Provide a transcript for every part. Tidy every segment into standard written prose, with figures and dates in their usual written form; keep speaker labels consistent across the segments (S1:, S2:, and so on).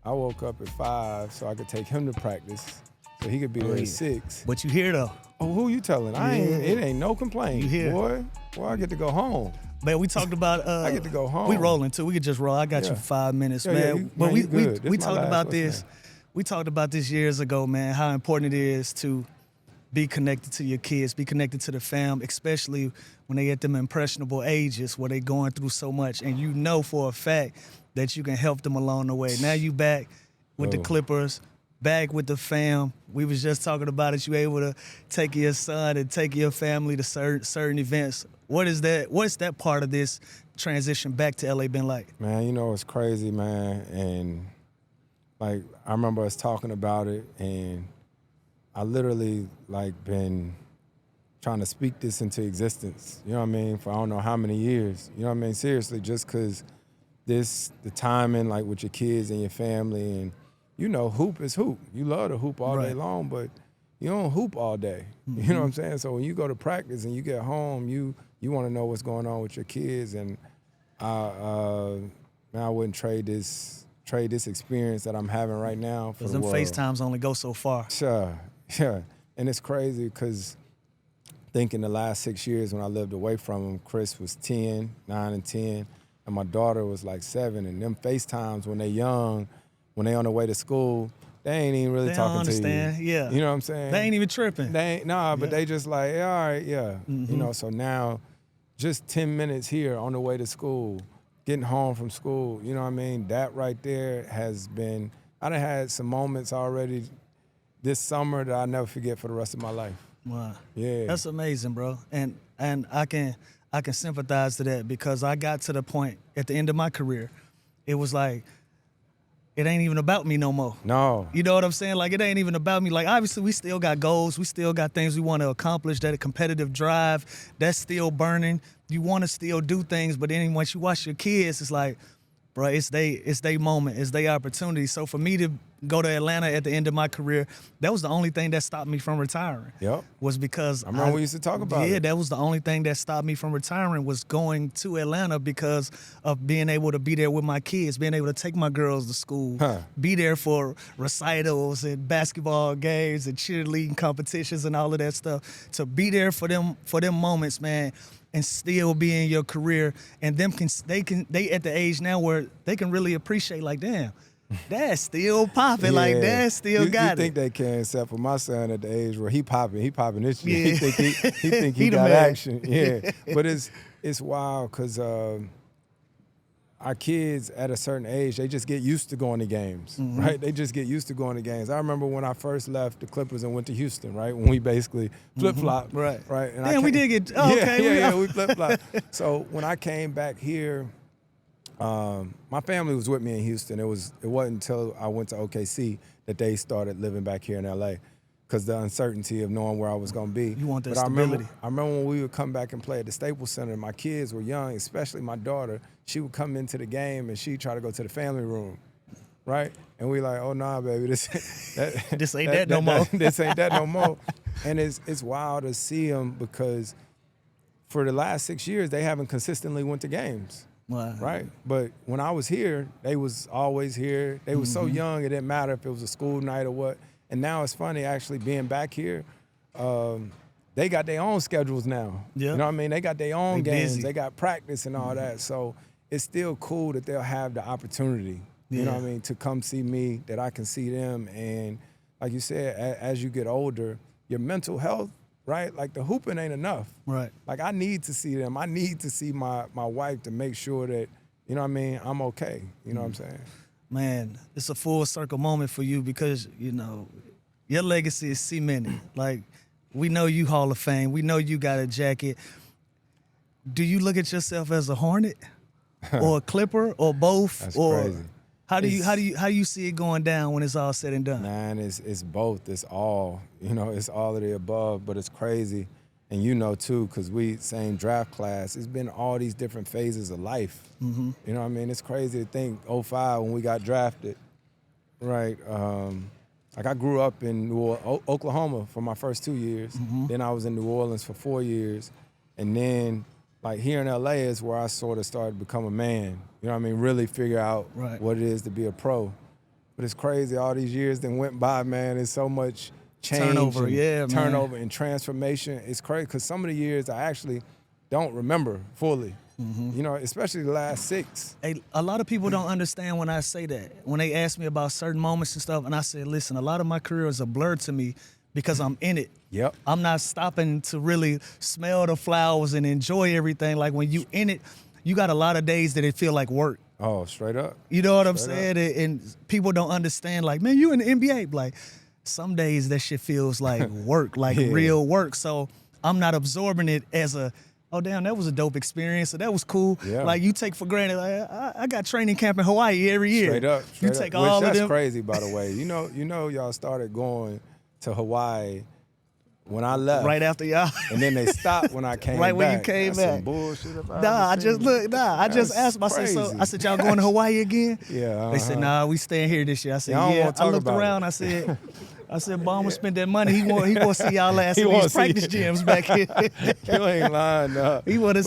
S1: I woke up at 5 so I could take him to practice, so he could be there at 6.
S2: But you here though.
S1: Oh, who you telling? It ain't no complaint.
S2: You here.
S1: Boy, I get to go home.
S2: Man, we talked about
S1: I get to go home.
S2: We rolling too. We could just roll. I got you for 5 minutes, man.
S1: But
S2: we
S1: this
S2: talked
S1: my
S2: about
S1: last
S2: this. We talked about this years ago, man, how important it is to be connected to your kids, be connected to the fam, especially when they at them impressionable ages where they going through so much, and you know for a fact that you can help them along the way. Now you back with the Clippers, back with the fam. We was just talking about it. You able to take your son and take your family to certain events. What's that part of this transition back to LA been like?
S1: Man, you know, it's crazy, man. And like, I remember us talking about it, and I literally like been trying to speak this into existence, you know what I mean, for I don't know how many years, you know what I mean, seriously, just because the timing, like with your kids and your family, and you know, hoop is hoop. You love to hoop all day long, but you don't hoop all day, you know what I'm saying? So when you go to practice and you get home, you want to know what's going on with your kids, and man, I wouldn't trade this experience that I'm having right now for the world.
S2: Because them FaceTimes only go so far.
S1: Sure. Yeah, and it's crazy because thinking the last 6 years when I lived away from him, Chris was 9 and 10, and my daughter was like 7, and them FaceTimes when they young, when they on their way to school, they ain't even really talking to you.
S2: They don't understand, yeah.
S1: You know what I'm saying?
S2: They ain't even tripping.
S1: But they just like, yeah, all right, yeah. You know, so now just 10 minutes here on the way to school, getting home from school, you know what I mean? That right there has been, I done had some moments already this summer that I'll never forget for the rest of my life.
S2: Wow.
S1: Yeah.
S2: That's amazing, bro. And I can sympathize to that because I got to the point at the end of my career, it was like, it ain't even about me no more.
S1: No.
S2: You know what I'm saying? Like, it ain't even about me. Like, obviously, we still got goals. We still got things we want to accomplish. That competitive drive, that's still burning. You want to still do things, but then once you watch your kids, it's like, bro, it's they moment. It's their opportunity. So for me to go to Atlanta at the end of my career, that was the only thing that stopped me from retiring.
S1: Yep.
S2: Was because
S1: I remember we used to talk about it.
S2: Yeah, that was the only thing that stopped me from retiring was going to Atlanta because of being able to be there with my kids, being able to take my girls to school, be there for recitals and basketball games and cheerleading competitions and all of that stuff. To be there for them moments, man, and still be in your career, and they at the age now where they can really appreciate, like, damn, that's still popping, like that still got
S1: you think
S2: it.
S1: they can, except for my son at the age where he popping this year.
S2: Yeah.
S1: He think he
S2: He the
S1: got
S2: man.
S1: action. Yeah, but it's wild because our kids at a certain age, they just get used to going to games, right? They just get used to going to games. I remember when I first left the Clippers and went to Houston, right? When we basically flip-flopped,
S2: Right.
S1: And
S2: Damn, we did get, okay.
S1: we flip-flopped. So when I came back here, my family was with me in Houston. It wasn't until I went to OKC that they started living back here in LA, because the uncertainty of knowing where I was going to be.
S2: You want that
S1: but
S2: stability.
S1: I remember when we would come back and play at the Staples Center, my kids were young, especially my daughter. She would come into the game and she'd try to go to the family room, right? And we like, oh, nah, baby, this
S2: This ain't that no more.
S1: This ain't that no more. And it's wild to see them because for the last 6 years, they haven't consistently went to games.
S2: Wow.
S1: Right? But when I was here, they was always here. They was so young, it didn't matter if it was a school night or what. And now it's funny, actually, being back here, they got their own schedules now.
S2: Yep.
S1: You know what I mean? They got their own games.
S2: busy.
S1: They got practice and all that. So it's still cool that they'll have the opportunity, you know what I mean, to come see me, that I can see them. And like you said, as you get older, your mental health, right? Like the hooping ain't enough.
S2: Right.
S1: Like I need to see them. I need to see my wife to make sure that, you know what I mean, I'm okay. You know what I'm saying?
S2: Man, it's a full circle moment for you because, you know, your legacy is cemented. Like, we know you Hall of Fame. We know you got a jacket. Do you look at yourself as a Hornet or a Clipper or both?
S1: That's
S2: or
S1: crazy.
S2: How do you see it going down when it's all said and done?
S1: Man, it's both. It's all. You know, it's all of the above, but it's crazy. And you know, too, because we same draft class, it's been all these different phases of life. You know what I mean? It's crazy to think 05 when we got drafted, right? Like I grew up in Oklahoma for my first 2 years. Then I was in New Orleans for 4 years. And then like here in LA is where I sort of started to become a man. You know what I mean? Really figure out what it is to be a pro. But it's crazy. All these years that went by, man. There's so much change,
S2: Turnover,
S1: and
S2: man.
S1: turnover and transformation. It's crazy because some of the years I actually don't remember fully. You know, especially the last 6.
S2: A lot of people don't understand when I say that. When they ask me about certain moments and stuff, and I say, listen, a lot of my career is a blur to me because I'm in it.
S1: Yep.
S2: I'm not stopping to really smell the flowers and enjoy everything. Like when you in it, you got a lot of days that it feel like work.
S1: Oh, straight up.
S2: You know what I'm saying? And people don't understand, like, man, you in the NBA. Like, some days that shit feels like work, like real work. So I'm not absorbing it as a, oh, damn, that was a dope experience. So that was cool.
S1: Yeah.
S2: Like, you take for granted, like, I got training camp in Hawaii every year.
S1: Straight up.
S2: You take all of them.
S1: That's crazy, by the way. You know, y'all started going to Hawaii when I left.
S2: Right after y'all.
S1: And then they stopped when I came back.
S2: Right when you came
S1: That's
S2: back.
S1: some bullshit about
S2: I just asked myself, I said, y'all going to Hawaii again?
S1: Yeah.
S2: They said, nah, we staying here this year. I said,
S1: Y'all don't
S2: yeah.
S1: wanna talk
S2: I looked
S1: about
S2: around,
S1: it.
S2: I said, Bomber spent that money. He want to see y'all ass in these practice gyms back here.
S1: You ain't lying, no.
S2: He want to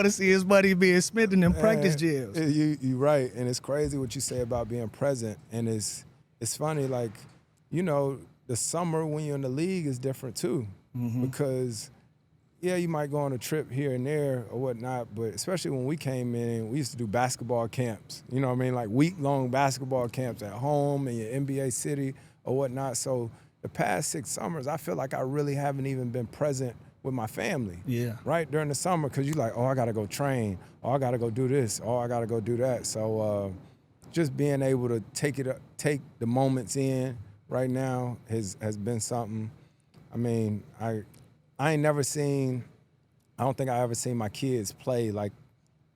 S2: see his money being spent in them practice gyms.
S1: You right, and it's crazy what you say about being present, and it's funny, like, you know, the summer when you're in the league is different too, because yeah, you might go on a trip here and there or whatnot, but especially when we came in, we used to do basketball camps. You know what I mean, like week-long basketball camps at home in your NBA city or whatnot. So the past 6 summers, I feel like I really haven't even been present with my family.
S2: Yeah.
S1: Right during the summer, because you're like, oh, I gotta go train, oh, I gotta go do this, oh, I gotta go do that. So just being able to take the moments in right now has been something. I mean, I ain't never seen. I don't think I ever seen my kids play like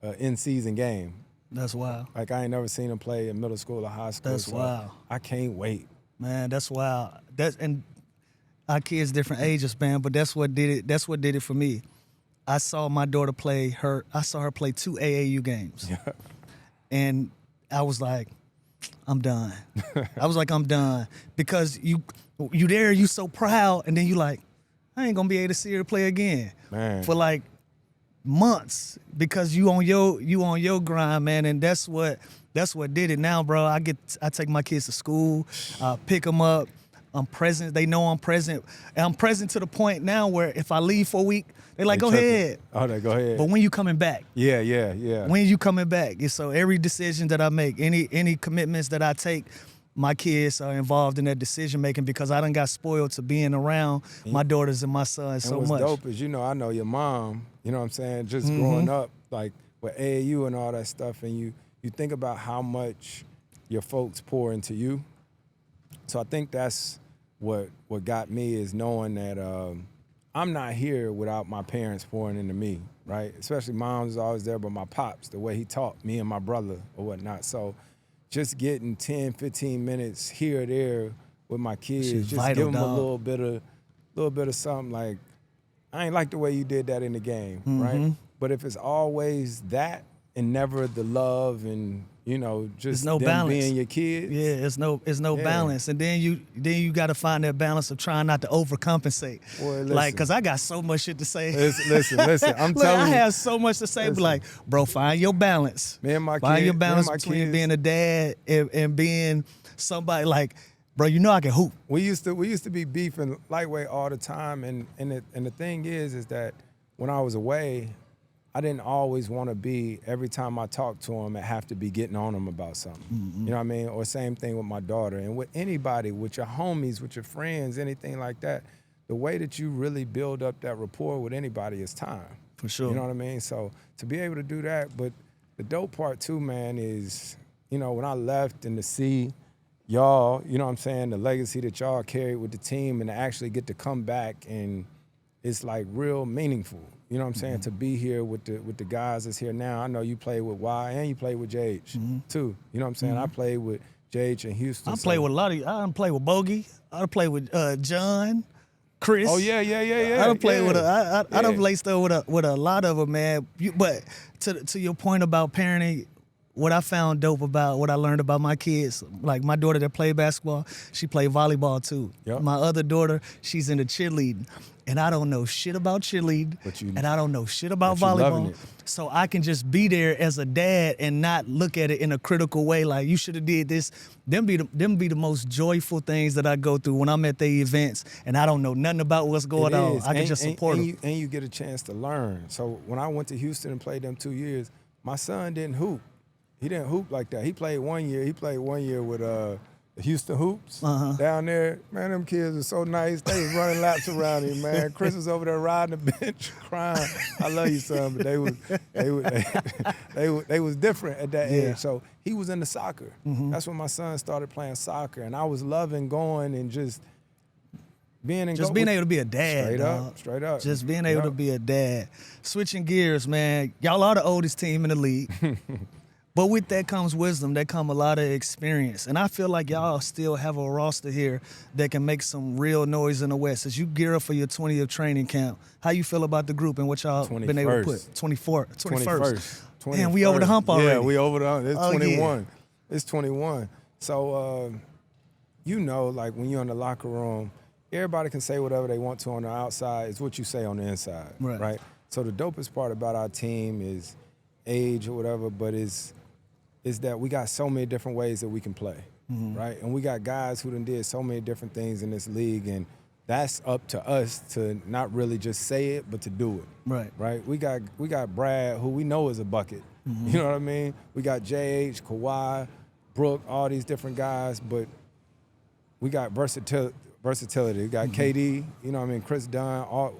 S1: an in-season game.
S2: That's wild.
S1: Like I ain't never seen them play in middle school or high school.
S2: That's wild.
S1: I can't wait.
S2: Man, that's wild. And our kids different ages, man, but that's what did it. That's what did it for me. I saw my daughter play I saw her play 2 AAU games.
S1: Yeah.
S2: And I was like, I'm done. I was like, I'm done. Because you there, you so proud, and then you like, I ain't gonna be able to see her play again.
S1: Man.
S2: For like months, because you on your grind, man, and that's what did it. Now, bro, I take my kids to school, pick them up. I'm present. They know I'm present. And I'm present to the point now where if I leave for a week, they're like, go ahead.
S1: Oh, they go ahead.
S2: But when you coming back?
S1: Yeah.
S2: When you coming back? And so every decision that I make, any commitments that I take, my kids are involved in that decision making because I done got spoiled to being around my daughters and my sons so much.
S1: And what's dope is, you know, I know your mom, you know what I'm saying, just growing up, like with AAU and all that stuff, and you think about how much your folks pour into you. So I think that's what got me is knowing that I'm not here without my parents pouring into me, right? Especially mom's is always there, but my pops, the way he taught me and my brother or whatnot. So just getting 10, 15 minutes here or there with my kids, just
S2: vital,
S1: give them
S2: dog.
S1: a little bit of something. Like, I ain't like the way you did that in the game, right? But if it's always that and never the love and, you know, just
S2: no
S1: them
S2: balance.
S1: being your kids.
S2: Yeah, it's no balance, and then you got to find that balance of trying not to overcompensate.
S1: Boy,
S2: like, cause I got so much shit to say.
S1: Listen. I'm
S2: Look,
S1: telling
S2: I
S1: you.
S2: have so much to say, but like, bro, find your balance.
S1: Me and my
S2: find
S1: kids,
S2: your balance
S1: me and my
S2: between
S1: kids.
S2: being a dad and being somebody like, bro, you know I can hoop.
S1: We used to be beefing lightweight all the time, and the thing is that when I was away, I didn't always want to be, every time I talked to him, I have to be getting on him about something. You know what I mean? Or same thing with my daughter. And with anybody, with your homies, with your friends, anything like that, the way that you really build up that rapport with anybody is time.
S2: For sure.
S1: You know what I mean? So to be able to do that, but the dope part too, man, is, you know, when I left and to see y'all, you know what I'm saying, the legacy that y'all carried with the team and to actually get to come back, and it's like real meaningful. You know what I'm saying? To be here with the guys that's here now. I know you played with Y and you played with JH too. You know what I'm saying? I played with JH in Houston.
S2: I play with a lot of. I done play with Bogey. I done play with John, Chris.
S1: Oh yeah.
S2: I done play with I done laced up with a lot of them, man. But to your point about parenting, what I found dope about what I learned about my kids, like my daughter that played basketball, she played volleyball too.
S1: Yep.
S2: My other daughter, she's into cheerleading. And I don't know shit about cheerleading, and I don't know shit about
S1: but you loving
S2: volleyball.
S1: it.
S2: So I can just be there as a dad and not look at it in a critical way, like you should have did this. Them be the most joyful things that I go through when I'm at the events and I don't know nothing about what's going
S1: It
S2: on.
S1: is.
S2: I can just support them.
S1: And you get a chance to learn. So when I went to Houston and played them 2 years, my son didn't hoop. He didn't hoop like that. He played 1 year. He played 1 year with the Houston Hoops down there. Man, them kids were so nice. They was running laps around him, man. Chris was over there riding the bench, crying. I love you, son, but they was different at that age. So he was into soccer. That's when my son started playing soccer, and I was loving going and just being in.
S2: Just being able to be a dad,
S1: straight up.
S2: Just being able to be a dad. Switching gears, man. Y'all are the oldest team in the league. But with that comes wisdom, that come a lot of experience. And I feel like y'all still have a roster here that can make some real noise in the West. As you gear up for your 20th training camp, how you feel about the group and what y'all been able to put? 21st. Man, we over the hump already.
S1: Yeah, we over the hump. It's 21.
S2: Yeah.
S1: It's 21. So, like when you're in the locker room, everybody can say whatever they want to on the outside. It's what you say on the inside, right? So the dopest part about our team is age or whatever, but is that we got so many different ways that we can play, right? And we got guys who done did so many different things in this league, and that's up to us to not really just say it, but to do it, right? We got Brad, who we know is a bucket, you know what I mean? We got JH, Kawhi, Brooke, all these different guys, but we got versatility. We got KD, you know what I mean? Chris Dunn,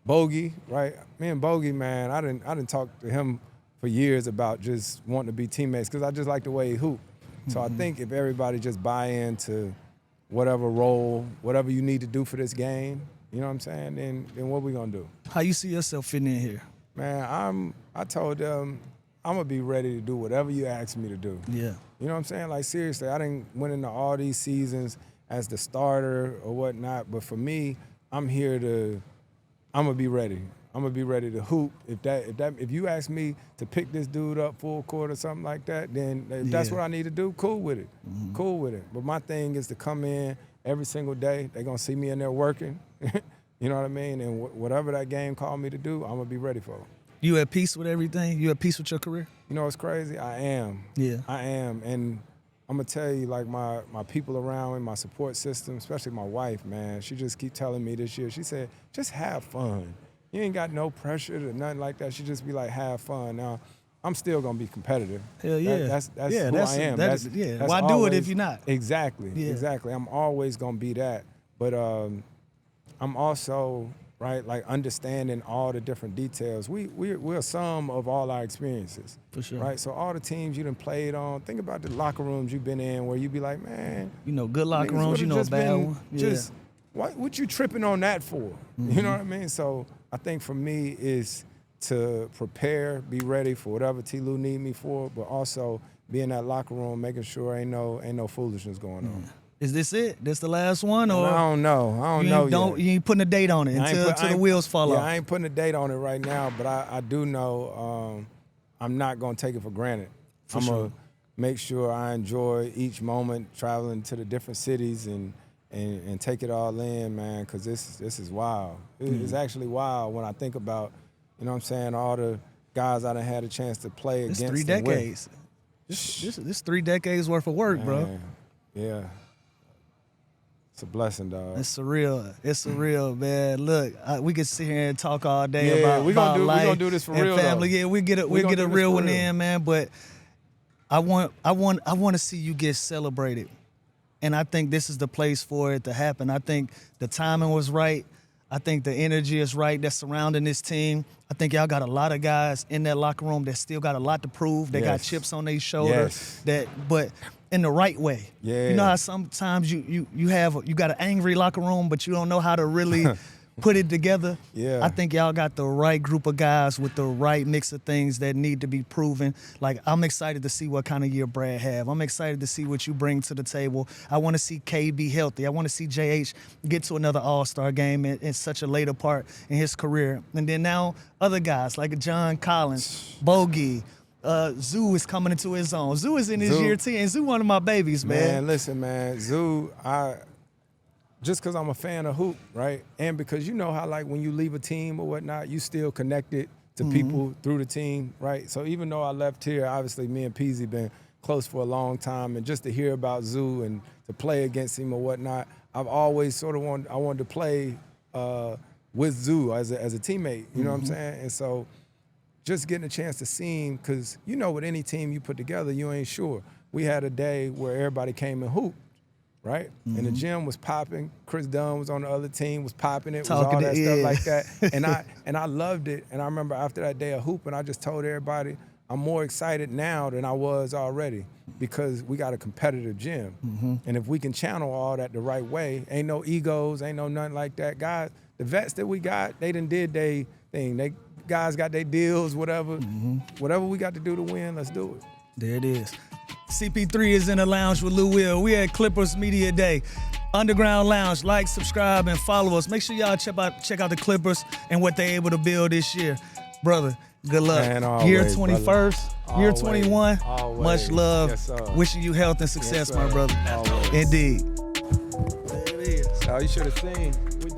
S1: Bogey, right? Me and Bogey, man, I didn't talk to him for years about just wanting to be teammates because I just like the way he hoop. So I think if everybody just buy into whatever role, whatever you need to do for this game, you know what I'm saying, then what we gonna do?
S2: How you see yourself fitting in here?
S1: Man, I told them I'm gonna be ready to do whatever you ask me to do.
S2: Yeah.
S1: You know what I'm saying? Like seriously, I didn't went into all these seasons as the starter or whatnot, but for me, I'm gonna be ready. I'm gonna be ready to hoop. If you ask me to pick this dude up full court or something like that, then if that's what I need to do, cool with it. Cool with it. But my thing is to come in every single day. They're gonna see me in there working. You know what I mean? And whatever that game called me to do, I'm gonna be ready for it.
S2: You at peace with everything? You at peace with your career?
S1: You know what's crazy? I am.
S2: Yeah.
S1: I am. And I'm gonna tell you, like my people around me, my support system, especially my wife, man, she just keep telling me this year, she said, just have fun. You ain't got no pressure or nothing like that. She just be like, have fun. Now, I'm still gonna be competitive.
S2: Hell yeah.
S1: That's who I am. That's
S2: why
S1: always,
S2: do it if you're not?
S1: Exactly. I'm always gonna be that. But I'm also, right, like understanding all the different details. We're a sum of all our experiences.
S2: For sure.
S1: Right? So all the teams you done played on, think about the locker rooms you've been in where you be like, man.
S2: You know, good locker rooms, you know, bad one.
S1: Just, what you tripping on that for? You know what I mean? So I think for me is to prepare, be ready for whatever T. Lou need me for, but also be in that locker room, making sure ain't no foolishness going on.
S2: Is this it? This the last one, or
S1: I don't know.
S2: You ain't putting a date on it until the wheels fall off.
S1: I ain't putting a date on it right now, but I do know I'm not gonna take it for granted. I'm gonna make sure I enjoy each moment traveling to the different cities and take it all in, man, because this is wild. It's actually wild when I think about, you know what I'm saying, all the guys I done had a chance to play against.
S2: 3 decades. This 3 decades worth of work, bro.
S1: Yeah. It's a blessing, dog.
S2: It's surreal. It's surreal, man. Look, we could sit here and talk all day about life.
S1: We're gonna do this for real,
S2: family.
S1: Though.
S2: Yeah, we get a real one in, man. But I want to see you get celebrated. And I think this is the place for it to happen. I think the timing was right. I think the energy is right that's surrounding this team. I think y'all got a lot of guys in that locker room that still got a lot to prove. They got chips on their shoulders. But in the right way.
S1: Yeah.
S2: You know how sometimes you got an angry locker room, but you don't know how to really put it together.
S1: Yeah.
S2: I think y'all got the right group of guys with the right mix of things that need to be proven. Like, I'm excited to see what kind of year Brad have. I'm excited to see what you bring to the table. I want to see K be healthy. I want to see JH get to another All-Star game in such a later part in his career. And then now other guys like John Collins, Bogey, Zoo is coming into his own. Zoo is in his
S1: Zoo.
S2: year 10. Zoo one of my babies, man.
S1: Man, listen, man, Zoo, just because I'm a fan of hoop, right? And because you know how, like, when you leave a team or whatnot, you still connected to people through the team, right? So even though I left here, obviously me and Peasy been close for a long time, and just to hear about Zoo and to play against him or whatnot, I've always sort of wanted to play with Zoo as a teammate, you know what I'm saying? And so just getting a chance to see him, because you know with any team you put together, you ain't sure. We had a day where everybody came and hooped, right? And the gym was popping. Chris Dunn was on the other team, was popping it, was all that stuff like that. And I loved it. And I remember after that day of hooping, I just told everybody, I'm more excited now than I was already, because we got a competitive gym. And if we can channel all that the right way, ain't no egos, ain't no nothing like that. Guys, the vets that we got, they done did their thing. They guys got their deals, whatever. Whatever we got to do to win, let's do it.
S2: There it is. CP3 is in the lounge with Lou Will. We at Clippers Media Day. Underground Lounge. Like, subscribe, and follow us. Make sure y'all check out the Clippers and what they're able to build this year. Brother, good luck.
S1: Man, always,
S2: year 21st,
S1: brother.
S2: year
S1: Always,
S2: 21.
S1: always.
S2: Much love.
S1: Yes, sir.
S2: Wishing you health and success,
S1: Yes,
S2: my
S1: sir.
S2: brother.
S1: Always.
S2: Indeed. There it is.
S1: Oh, you should have seen. We